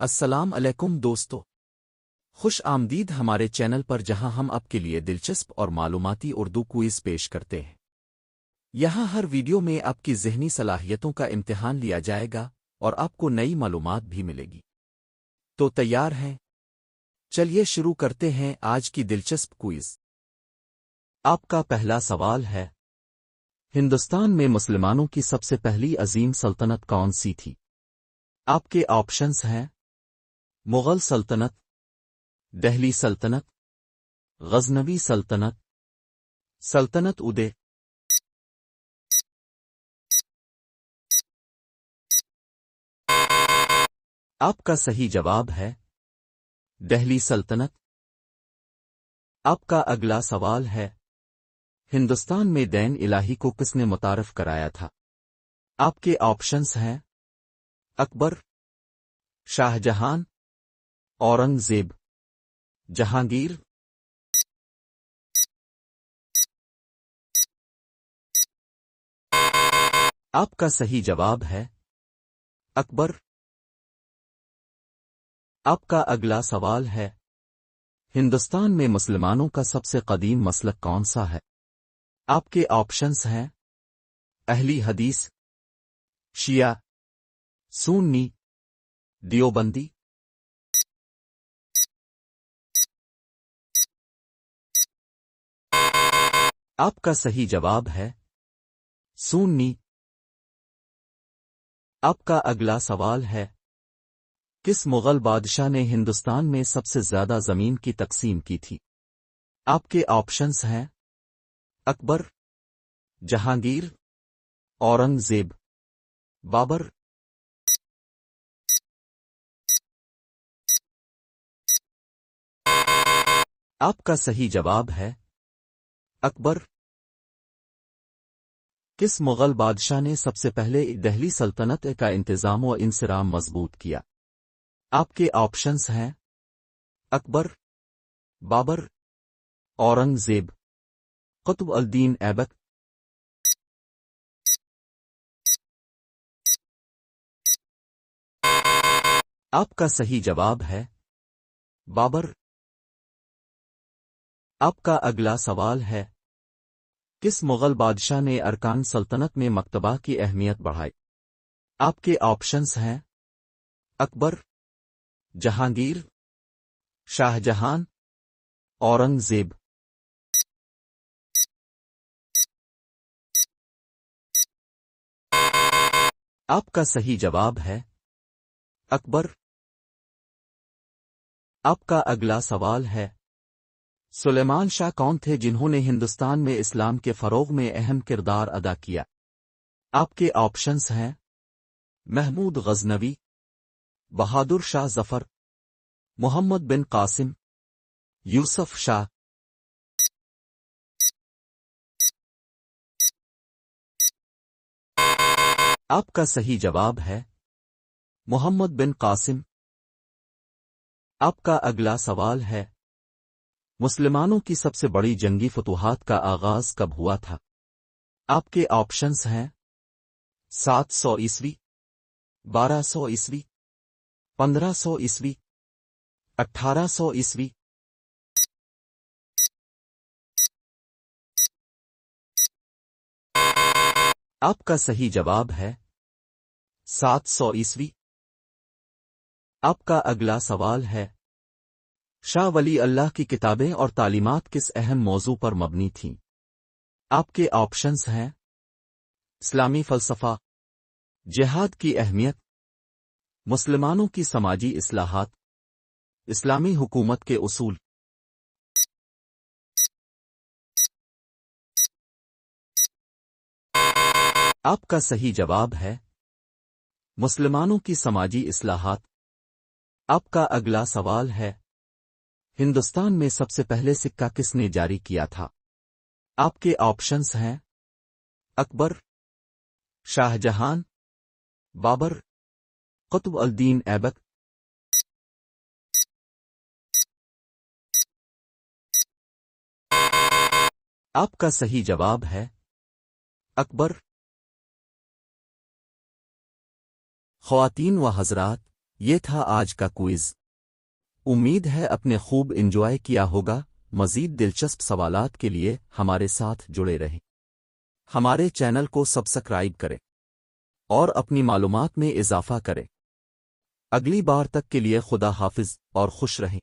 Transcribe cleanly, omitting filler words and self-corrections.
السلام علیکم دوستو، خوش آمدید ہمارے چینل پر جہاں ہم آپ کے لیے دلچسپ اور معلوماتی اردو کوئز پیش کرتے ہیں۔ یہاں ہر ویڈیو میں آپ کی ذہنی صلاحیتوں کا امتحان لیا جائے گا اور آپ کو نئی معلومات بھی ملے گی۔ تو تیار ہیں؟ چلیے شروع کرتے ہیں آج کی دلچسپ کوئز۔ آپ کا پہلا سوال ہے، ہندوستان میں مسلمانوں کی سب سے پہلی عظیم سلطنت کون سی تھی؟ آپ کے آپشنز ہیں: مغل سلطنت، دہلی سلطنت، غزنوی سلطنت، سلطنت ادے۔ آپ کا صحیح جواب ہے دہلی سلطنت۔ آپ کا اگلا سوال ہے، ہندوستان میں دین الہی کو کس نے متعارف کرایا تھا؟ آپ کے آپشنز ہیں: اکبر، شاہ جہاں، اورنگ زیب، جہانگیر۔ آپ کا صحیح جواب ہے اکبر۔ آپ کا اگلا سوال ہے، ہندوستان میں مسلمانوں کا سب سے قدیم مسلک کون سا ہے؟ آپ کے آپشنز ہیں: اہلی حدیث، شیعہ، سنی، دیوبندی۔ آپ کا صحیح جواب ہے سنی۔ آپ کا اگلا سوال ہے، کس مغل بادشاہ نے ہندوستان میں سب سے زیادہ زمین کی تقسیم کی تھی؟ آپ کے آپشنز ہیں: اکبر، جہانگیر، اورنگ زیب، بابر۔ آپ کا صحیح جواب ہے اکبر۔ کس مغل بادشاہ نے سب سے پہلے دہلی سلطنت کا انتظام و انصرام مضبوط کیا؟ آپ کے آپشنز ہیں: اکبر، بابر، اورنگ زیب، قطب الدین ایبک۔ آپ کا صحیح جواب ہے بابر۔ آپ کا اگلا سوال ہے، کس مغل بادشاہ نے ارکان سلطنت میں مکتبہ کی اہمیت بڑھائی؟ آپ کے آپشنز ہیں: اکبر، جہانگیر، شاہ جہاں، اورنگ زیب۔ آپ کا صحیح جواب ہے اکبر۔ آپ کا اگلا سوال ہے، سلیمان شاہ کون تھے جنہوں نے ہندوستان میں اسلام کے فروغ میں اہم کردار ادا کیا؟ آپ کے آپشنز ہیں: محمود غزنوی، بہادر شاہ ظفر، محمد بن قاسم، یوسف شاہ۔ آپ کا صحیح جواب ہے محمد بن قاسم۔ آپ کا اگلا سوال ہے، مسلمانوں کی سب سے بڑی جنگی فتوحات کا آغاز کب ہوا تھا؟ آپ کے آپشنز ہیں: 700 عیسوی، 1200 عیسوی، 1500 عیسوی، 1800 عیسوی۔ آپ کا صحیح جواب ہے 700 عیسوی۔ آپ کا اگلا سوال ہے، شاہ ولی اللہ کی کتابیں اور تعلیمات کس اہم موضوع پر مبنی تھیں؟ آپ کے آپشنز ہیں: اسلامی فلسفہ، جہاد کی اہمیت، مسلمانوں کی سماجی اصلاحات، اسلامی حکومت کے اصول۔ آپ کا صحیح جواب ہے مسلمانوں کی سماجی اصلاحات۔ آپ کا اگلا سوال ہے، ہندوستان میں سب سے پہلے سکہ کس نے جاری کیا تھا؟ آپ کے آپشنز ہیں: اکبر، شاہ جہاں، بابر، قطب الدین ایبک۔ آپ کا صحیح جواب ہے اکبر۔ خواتین و حضرات، یہ تھا آج کا کوئز۔ امید ہے اپنے خوب انجوائے کیا ہوگا۔ مزید دلچسپ سوالات کے لیے ہمارے ساتھ جڑے رہیں۔ ہمارے چینل کو سبسکرائب کریں اور اپنی معلومات میں اضافہ کریں۔ اگلی بار تک کے لیے خدا حافظ اور خوش رہیں۔